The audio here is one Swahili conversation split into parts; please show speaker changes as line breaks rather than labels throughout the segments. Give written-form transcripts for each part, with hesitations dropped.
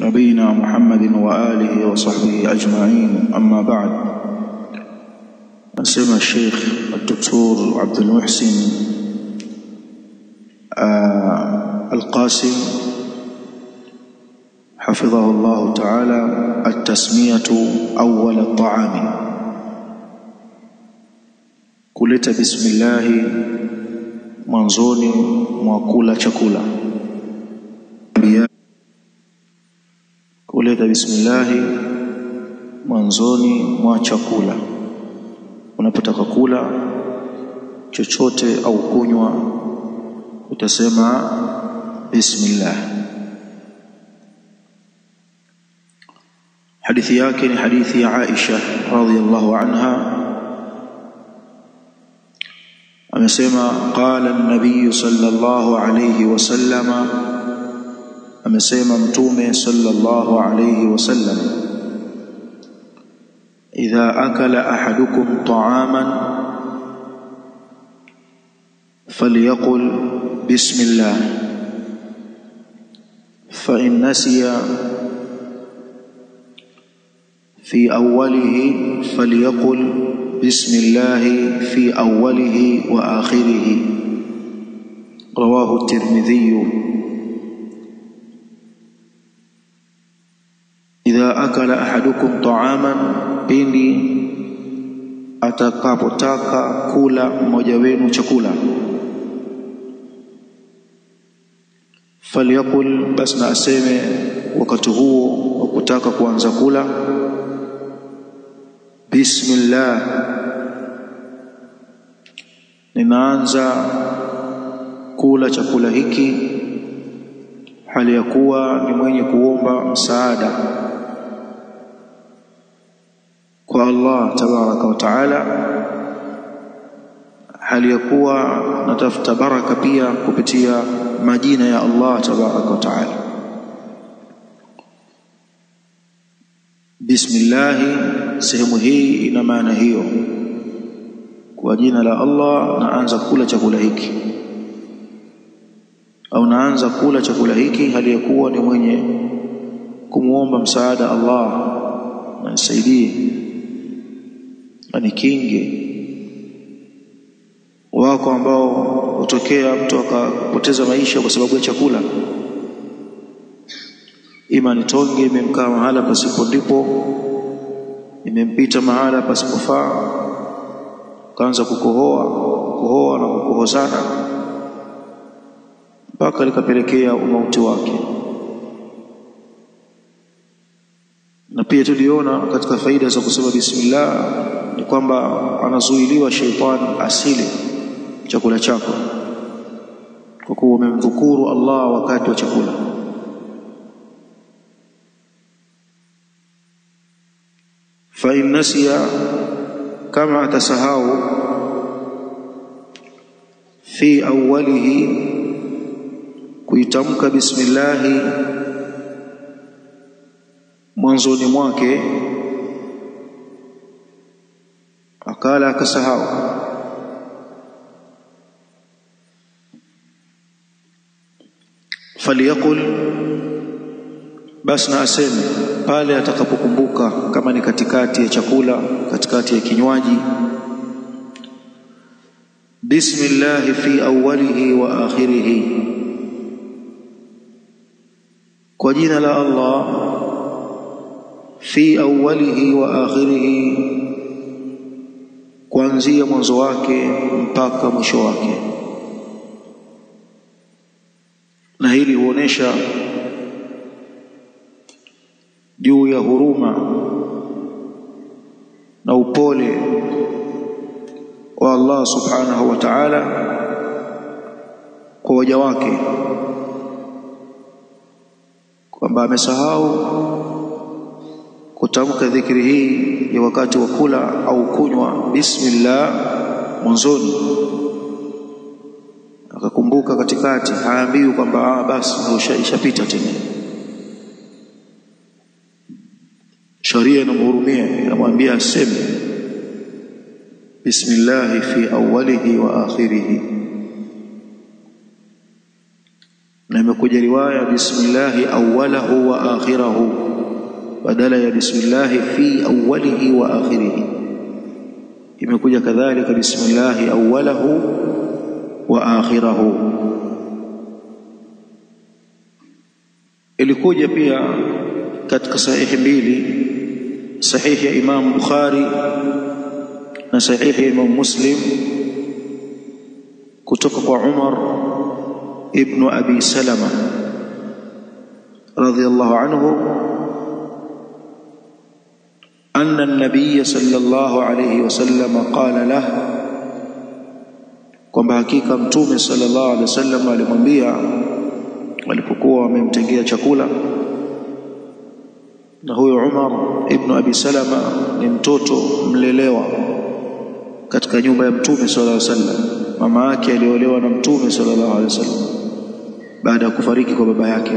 نبينا محمد وآله وصحبه أجمعين. أما بعد، أسمى الشيخ الدكتور عبد المحسن القاسم حفظه الله تعالى التسمية أول الطعام، kuleta bismillah mwanzoni mwa kula chakula. Kuleta bismillah mwanzoni mwa chakula. Unapotaka kula chochote au kunywa utasema bismillah. Hadithi yake ni hadithi ya Aisha radhiyallahu anha. Amesema qala an-nabiy sallallahu alayhi wasallam, amesema mtume sallallahu alayhi wasallam, idha akala ahadukum ta'aman falyaqul bismillah, fa in nasiya fi awwalihi falyaqul bismillah fi awwalihi wa akhirihi. Rawahu at-Tirmidhi. Idha akala ahadukum ta'aman, pindi atakapotaka kula mmoja wenu chakula, falyakul, basna aseme wakati huo wa kutaka kuanza kula, bismillah, ninaanza kula chakula hiki hali ya kuwa ni mwenye kuomba msaada kwa Allah tabaraka wa taala, hali ya kuwa natafuta baraka pia kupitia majina ya Allah tabaraka wa taala. Bismillah, sehemu hii ina maana hiyo, kwa jina la Allah naanza kula chakula hiki, au naanza kula chakula hiki hali ya kuwa ni mwenye kumuomba msaada Allah, nisaidie, anikinge. Wako ambao hutokea mtu akapoteza maisha kwa sababu ya chakula, ima ni tonge imemkaa mahala pasipo ndipo, imempita mahala pasipofaa, kaanza kukohoa na kukohozana mpaka likapelekea umauti wake. Na pia tuliona katika faida za kusema bismillah ni kwamba anazuiliwa sheitani asili chakula chako, kwa kuwa umemdhukuru Allah wakati wa chakula. Fa in nasiya, kama atasahau, fi awwalihi, kuitamka bismillah mwanzoni mwake, akala akasahau, falyaqul, basna aseme pale atakapokumbuka, kama ni katikati ya chakula, katikati ya kinywaji, bismillah fi awwalihi wa akhirihi, kwa jina la Allah, fi awwalihi wa akhirihi, kuanzia mwanzo wake mpaka mwisho wake. Na hili huonesha juu ya huruma na upole wa Allah subhanahu wa ta'ala kwa waja wake, kwamba amesahau kutamka dhikri hii ya wakati wa kula au kunywa bismillah mwanzoni, akakumbuka katikati, haambiwi kwamba basi ndio ishapita tena. Sharia inamhurumia, inamwambia aseme bismillah fi awwalihi wa akhirihi. na imekuja riwaya bismillah awwalahu wa akhirahu badala ya bismillah fi awwalihi wa akhirihi. Imekuja kadhalika bismillah awwalahu wa akhirahu. Ilikuja pia katika sahihi mbili, sahihi ya Imam Bukhari na sahihi ya Imam Muslim, kutoka kwa Umar ibn Abi Salama radhiyallahu anhu أن النبي صلى الله عليه وسلم قال له kwamba hakika mtume sallallahu alaihi wasallam alimwambia walipokuwa wamemtengea chakula. Na huyo Umar ibn Abi Salama ni mtoto mlelewa katika nyumba ya mtume sallallahu alaihi wasallam. Mama yake aliolewa na mtume sallallahu alaihi wasallam baada ya kufariki kwa baba yake.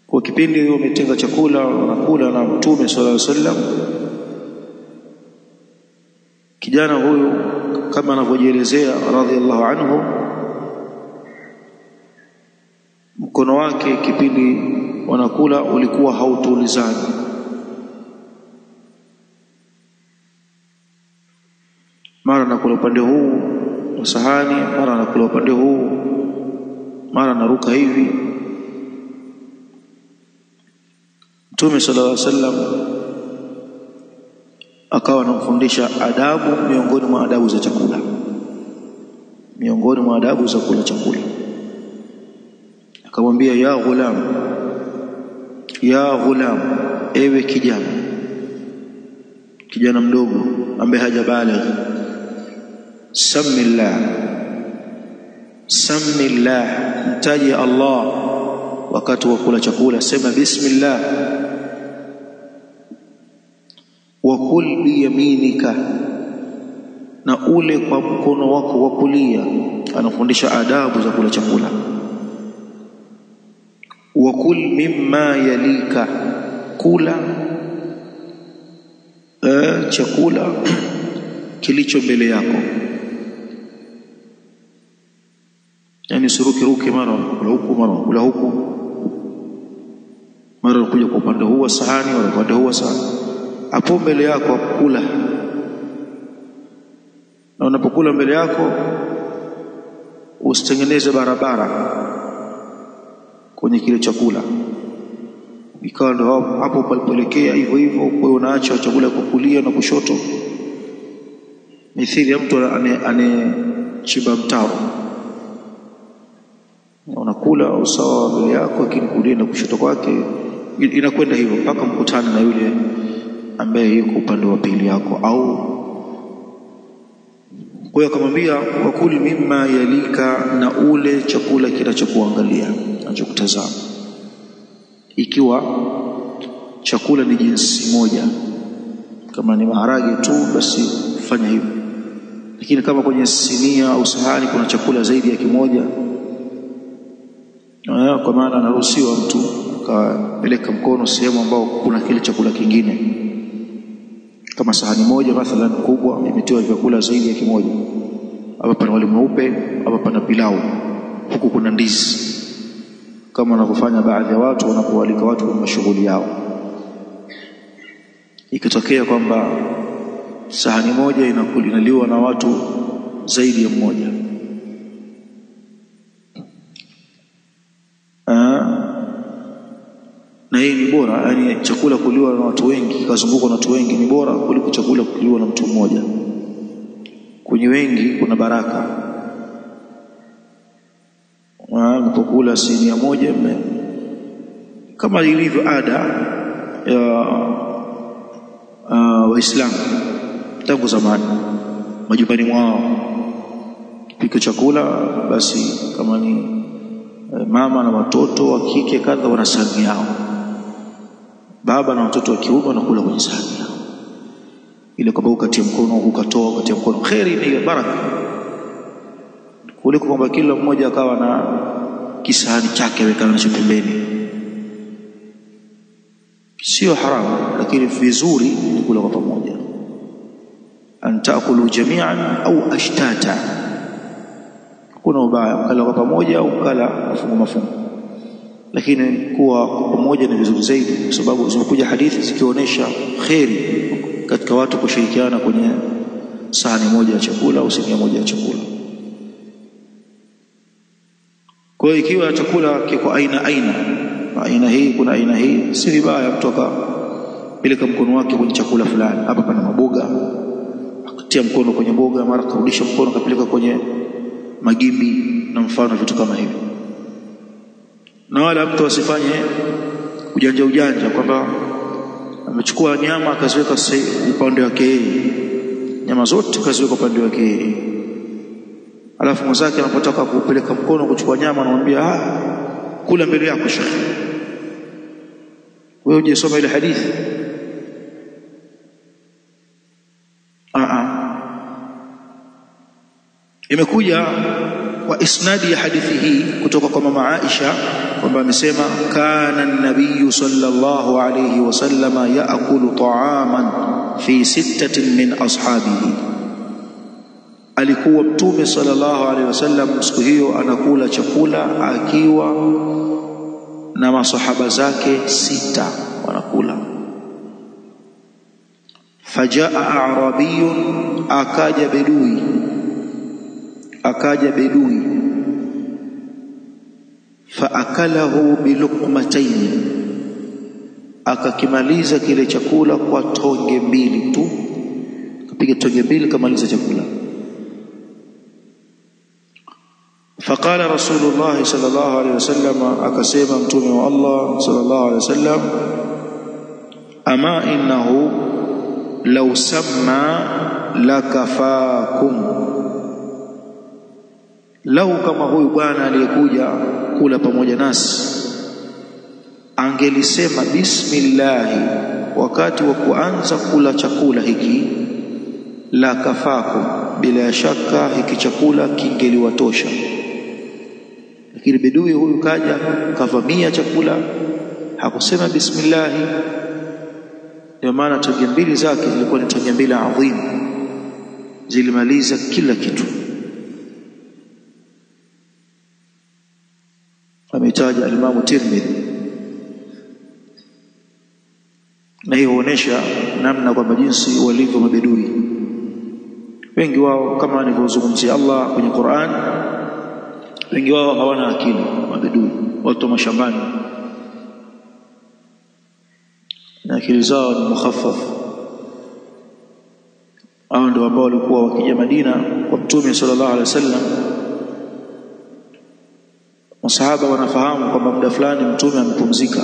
Kwa kipindi hiyo umetenga chakula wanakula na mtume sallallahu alaihi wasallam, kijana huyu kama anavyojielezea radhiallahu anhu, mkono wake kipindi wanakula ulikuwa hautulizani. Mara anakula upande huu wa sahani, mara anakula upande huu, mara anaruka hivi. Mtume sallallahu alaihi wasallam akawa anamfundisha adabu miongoni mwa adabu za chakula, miongoni mwa adabu za kula chakula. Akamwambia ya ghulam, ya ghulam, ewe kijana mdogo ambaye hajabaligh, samillah, mtaje Allah wakati wa kula chakula, sema bismillah. Wa kul biyaminika, na ule kwa mkono wako wa kulia. Anafundisha adabu za kula chakula. Wa kul mimma yalika, kula chakula kilicho mbele yako. Yani suruki mara kula huku, mara kula huku, mara kuja kwa upande huu wa sahani wala upande huu wa sahani. Hapo mbele yako kula, na unapokula mbele yako usitengeneze barabara kwenye kile chakula, ikawa ndo hapo palipoelekea hivyo hivyo. Kwa hiyo unaacha chakula kwa kulia na kushoto, mithili ya mtu anechimba mtaro. Unakula usawa mbele yako, lakini kulia na kushoto kwake inakwenda hivyo mpaka mkutane na yule ambaye yuko upande wa pili yako. Au kwa hiyo akamwambia wakuli mimma yalika, na ule chakula kinachokuangalia, kinachokutazama. Ikiwa chakula ni jinsi moja, kama ni maharage tu basi fanya hivyo, lakini kama kwenye sinia au sahani kuna chakula zaidi ya kimoja, kwa maana anaruhusiwa mtu akapeleka mkono sehemu ambao kuna kile chakula kingine. Kama sahani moja mathalan kubwa imetiwa vyakula zaidi ya kimoja, hapa pana wali mweupe, hapa pana pilau, huku kuna ndizi, kama wanavyofanya baadhi ya watu wanapoalika watu kwa mashughuli yao. Ikitokea kwamba sahani moja inaliwa na watu zaidi ya mmoja, na hii ni bora, yani chakula kuliwa na watu wengi, kazungukwa na watu wengi ni bora kuliko chakula kuliwa na mtu mmoja. Kwenye wengi kuna baraka. Unapokula sinia moja, kama ilivyo ada ya Waislamu tangu zamani, majumbani mwao kipika chakula, basi kama ni mama na watoto wa kike kadha wana sahani yao, baba na watoto wa kiume wanakula kwenye sahani yao, ile kwamba ukatia mkono ukatoa, ukatia mkono, khairi ni baraka, kuliko kwamba kila mmoja akawa na kisahani chake awekana nacho pembeni. Sio haramu, lakini vizuri ni kula kwa pamoja. Antaakulu jami'an au ashtata, kuna ubaya kula kwa pamoja au kula mafungu, lakini kuwa pamoja ni vizuri zaidi, kwa sababu zimekuja hadithi zikionyesha khairi katika watu kushirikiana kwenye sahani moja ya chakula au sinia moja ya chakula. Kwa hiyo ikiwa chakula kiko aina hii, kuna aina hii, si vibaya kutoka peleka mkono wake kwenye chakula fulani. Hapa pana maboga, akatia mkono kwenye boga, mara kurudisha mkono kapeleka kwenye magimbi na mfano vitu kama hivi. Na wala mtu asifanye ujanja kwamba amechukua nyama akaziweka upande wake, nyama zote kaziweka upande wake, alafu mwenzake anapotaka kupeleka mkono kuchukua nyama anamwambia kula mbele yako shekhi. Wewe hujasoma ile hadithi? Imekuja kwa isnadi ya hadithi hii kutoka kwa mama Aisha kwamba amesema kana an-nabiy sallallahu alayhi wasallam yaakulu ta'aman fi sittatin min ashabihi, alikuwa mtume sallallahu alayhi wasallam siku hiyo anakula chakula akiwa na masahaba zake 6 wanakula. Fajaa a'rabiyun, akaja bedui faakalahu biluqmatayn, akakimaliza kile chakula kwa tonge mbili tu, kapiga tonge mbili kamaliza chakula. Faqala Rasulullah sallallahu alaihi wasallam, akasema mtume wa Allah sallallahu alaihi wasallam, ama innahu law samma lakafakum, lau kama huyu bwana aliyekuja kula pamoja nasi angelisema bismillah wakati wa kuanza kula chakula hiki, la kafakum, bila shaka hiki chakula kingeliwatosha. Lakini bedui huyu kaja kavamia chakula, hakusema bismillah. Ndio maana tonge mbili zake zilikuwa ni tonge mbili adhimu, zilimaliza kila kitu. Ametaja al-Imam Tirmidhi, na hiyo huonesha namna kwamba jinsi walivyo mabedui. Wengi wao kama alivyozungumzia Allah kwenye Qur'an, wengi wao hawana akili. Mabedui, watu wa mashambani, na akili zao ni mukhaffaf. Hao ndio ambao walikuwa wakija Madina kwa Mtume sallallahu alaihi wasallam. Masahaba wanafahamu kwamba muda fulani Mtume amepumzika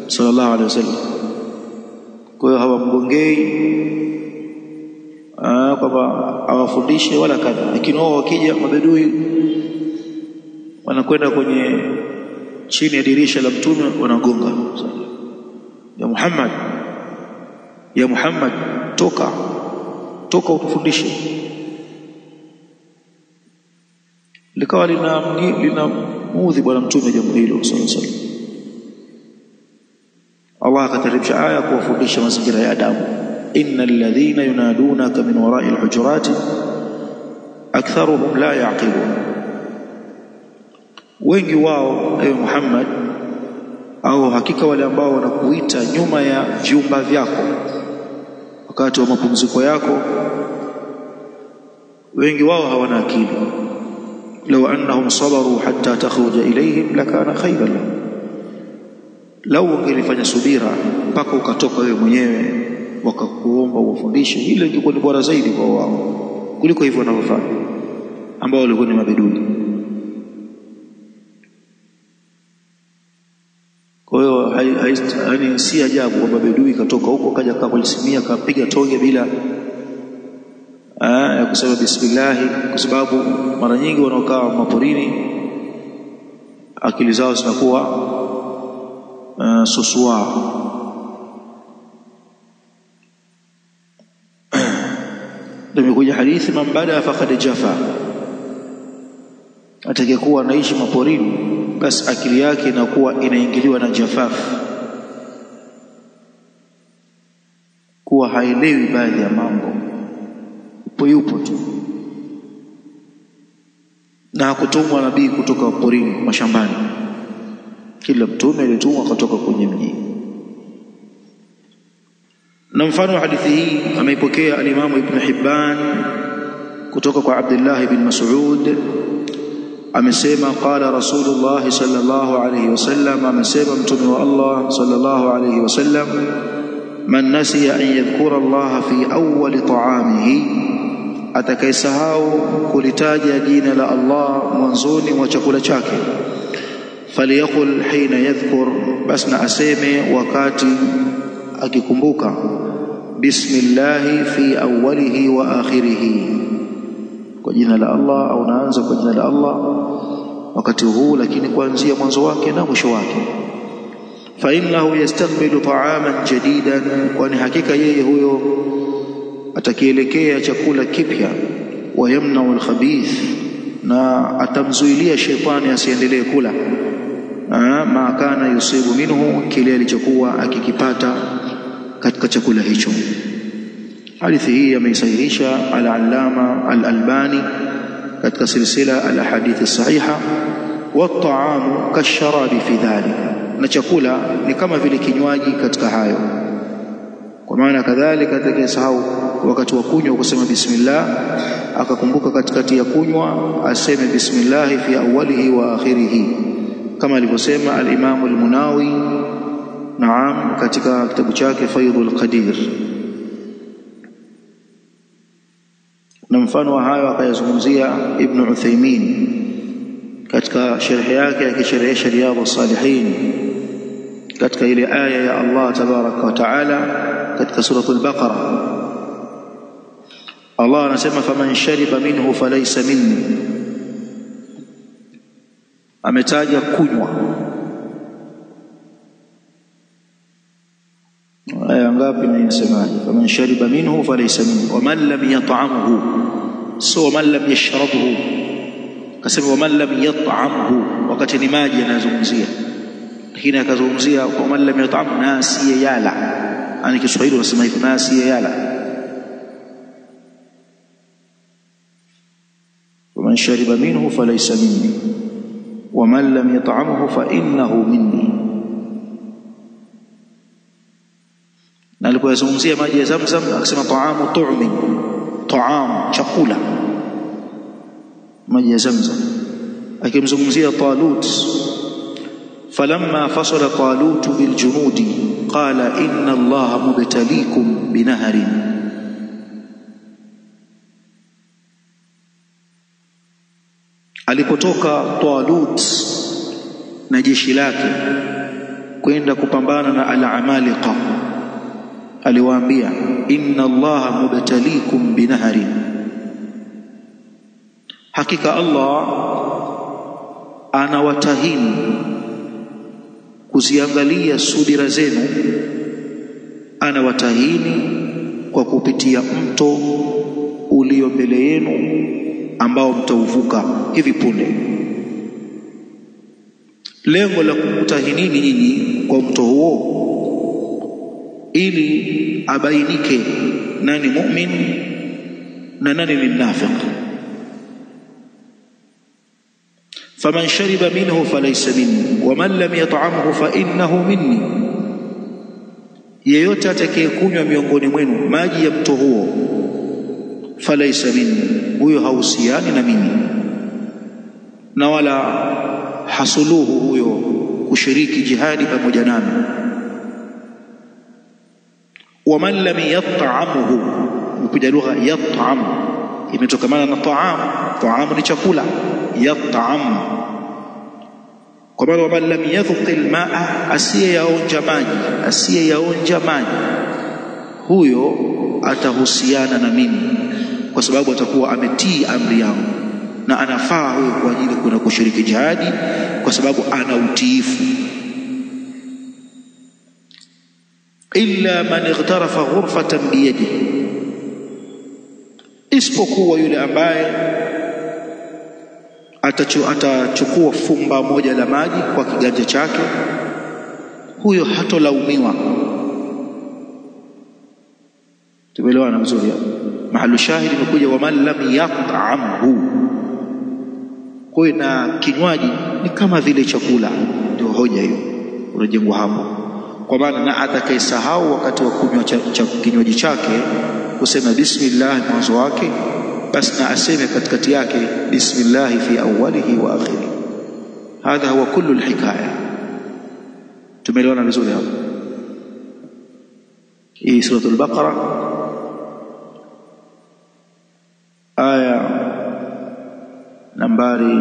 sallallahu alaihi wasallam, kwa hiyo hawamgongei kwamba awafundishe wala kadha. Lakini wao wakija mabedui wanakwenda kwenye chini ya dirisha la Mtume, wanagonga, ya Muhammad toka utufundishe. Likawa lina muudhi bwana Mtume jambo hilo sallallahu alaihi wasallam. Allah akateremsha aya kuwafundisha mazingira ya adabu, innal ladhina yunadunaka min wara'i al-hujurati aktharuhum la yaqilun, wengi wao ewe Muhammad, au hakika wale ambao wanakuita nyuma ya vyumba vyako wakati wa mapumziko yako, wengi wao hawana akili. Law annahum sabaru hatta takhruja ilayhim lakana khayran lahum, lau ungelifanya subira mpaka ukatoka wewe mwenyewe wakakuomba uwafundishe, ile ingekuwa ni bora zaidi kwa wao kuliko hivyo wanavyofanya ambao walikuwa ni mabedui. Kwa hiyo yani si ajabu kwamba bedui katoka huko kaja kujisimia kapiga tonge bila ya kusema bismillah, kwa sababu mara nyingi wanaokaa maporini akili zao zinakuwa susua. Nimekuja hadithi, man bada faqad jafa, atakayekuwa anaishi maporini basi akili yake inakuwa inaingiliwa na jafaf, kuwa haelewi baadhi ya mambo, yupo tu. na hakutumwa nabii kutoka porini mashambani. Kila mtume alitumwa kutoka kwenye mji. Na mfano hadithi hii ameipokea al-Imam Ibn Hibban kutoka kwa Abdullah ibn Mas'ud, amesema qala Rasulullah sallallahu alayhi wasallam, amesema mtume wa Allah sallallahu alayhi wasallam, man nasiya an yadhkura Allah fi awwal ta'amihi, atakayesahau kulitaja jina la Allah mwanzoni mwa chakula chake, faliyaqul hina yadhkur, basna aseme wakati akikumbuka, bismillah fi awwalihi wa akhirihi, kwa jina la Allah, au naanza kwa jina la Allah wakati huu, lakini kuanzia mwanzo wake na mwisho wake. Fa innahu yastaqbilu ta'aman jadidan, kwani hakika yeye huyo atakielekea chakula kipya. Wa yamna'u al-khabith, na atamzuilia shetani asiendelee kula ma kana yusibu minhu, kile alichokuwa akikipata katika chakula hicho. Hadithi hii ameisahihisha al-Allama al-Albani katika silsila al-ahadith as-sahiha. Wa at-ta'amu kasharabi fi dhalika, na chakula ni kama vile kinywaji katika hayo. Kwa maana kadhalika atakayesahau wakati wa kunywa kusema bismillah, akakumbuka katikati ya kunywa aseme bismillah fi awwalihi wa akhirihi, kama alivyosema al-Imam al-Munawi naam katika kitabu chake Faidul Qadir. Na mfano wa hayo akayazungumzia Ibn Uthaymeen katika sharh yake akisherehesha Riyadhus Salihin katika ile aya ya Allah tabaraka wa taala katika suratul Baqara. Allah anasema faman shariba minhu falaysa minni, ametaja kunywa. Aya ngapi na inasemaje? Faman shariba minhu falaysa minni wa man lam yat'amhu, so man lam yashrabhu, kasema wa man lam yat'amhu wakati ni maji anazungumzia, lakini akazungumzia wa man lam yat'am, nasiye yala. Ani Kiswahili wanasema hivyo, nasiye yala. Waman shariba minhu falaysa minni wa man lam yat'amhu fa innahu minni. Na alipozungumzia maji ya Zamzam akasema ta'amu tu'min, ta'am chakula, maji ya Zamzam. Akimzungumzia Talut, falamma fasala Talut biljunudi qala inna Allaha mubtaliikum binaharin, alipotoka Talut na jeshi lake kwenda kupambana na al-Amalika, aliwaambia inna Allaha mubtaliikum binaharin, hakika Allah anawatahini kuziangalia subira zenu, anawatahini kwa kupitia mto ulio mbele yenu ambao mtauvuka hivi punde. Lengo la kukutahinini nyinyi kwa mto huo ili abainike nani mu'min na nani ni mnafiq. faman shariba minhu falaysa minni wa man lam yat'amhu fa innahu minni, yeyote atakayekunywa miongoni mwenu maji ya mto huo, falaysa minni, huyo hausiani na mimi, na wala hasuluhu huyo kushiriki jihadi pamoja nami. Wa man lam yat'amhu, ukija lugha yat'am imetokamana na ta'am, ta'am ni chakula, yat'am kwa maana wa man lam yadhuqil ma'a, asiyeyaonja maji, huyo atahusiana na mimi, kwa sababu atakuwa ametii amri yangu, na anafaa huyo kwa ajili kuna kushiriki jihadi kwa sababu ana utiifu. Illa man ightarafa ghurfatan biyadihi, isipokuwa yule ambaye atachukua fumba moja la maji kwa kiganja chake, huyo hatolaumiwa. Tumeelewana vizuri hapo? Mahalu shahidi imekuja wa man lam yat'amhu, Kwa hiyo na kinywaji ni kama vile chakula, ndio hoja hiyo unajengwa hapo. Kwa maana na atakayesahau wakati wa kunywa kinywaji chake kusema bismillah mwanzo wake, basi na aseme katikati yake bismillah fi awwalihi wa akhirih. Hadha huwa kullu alhikaya. Tumeelewana vizuri hapo? Hii sura al-Baqara aya nambari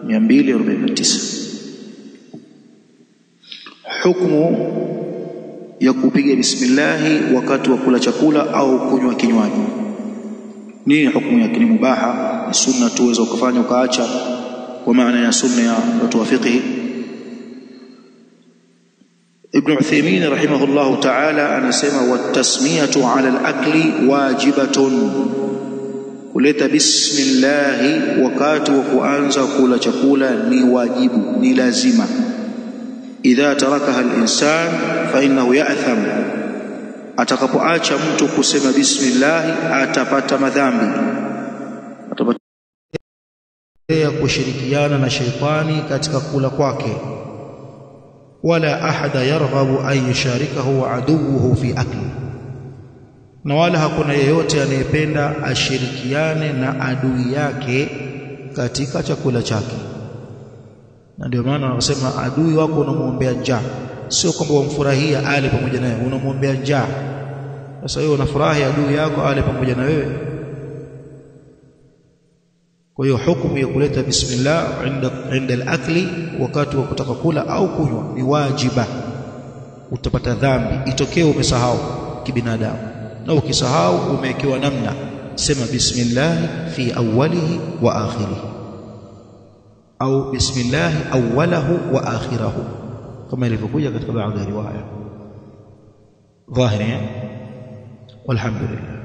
249. Hukumu ya kupiga bismillah wakati wa kula chakula au kunywa kinywaji. Nini hukumu yake? Ni mubaha, ni sunna tu, uweza ukafanya ukaacha, kwa maana ya sunna ya watu wa fiqh. Ibn Uthaymeen rahimahullah ta'ala anasema watasmiyatu ala al-akli wajibatun, kuleta bismillah wakati wa kuanza kula chakula ni wajibu, ni lazima. Idha tarakaha al-insan fa innahu ya'tham, atakapoacha mtu kusema bismillah atapata madhambi, atapata kushirikiana na shaitani katika kula kwake. Wala ahada yarghabu an yusharikahu aduwwuhu fi akli, na wala hakuna yeyote anayependa ashirikiane na adui yake katika chakula chake. Na ndio maana wanasema adui wako unamuombea njaa, sio kwamba umfurahia ale pamoja naye, unamuombea njaa. Sasa wewe unafurahi adui yako ale pamoja na wewe. Kwa hiyo hukumu ya kuleta bismillah inda al-akli, wakati wa kutaka kula au kunywa, ni wajiba. Utapata dhambi itokee umesahau kibinadamu, na ukisahau umewekewa namna, sema bismillah fi awwalihi wa akhirih, au bismillah awwalahu wa akhirahu, kama ilivyokuja katika baadhi ya riwaya dhahiri. Walhamdulillah.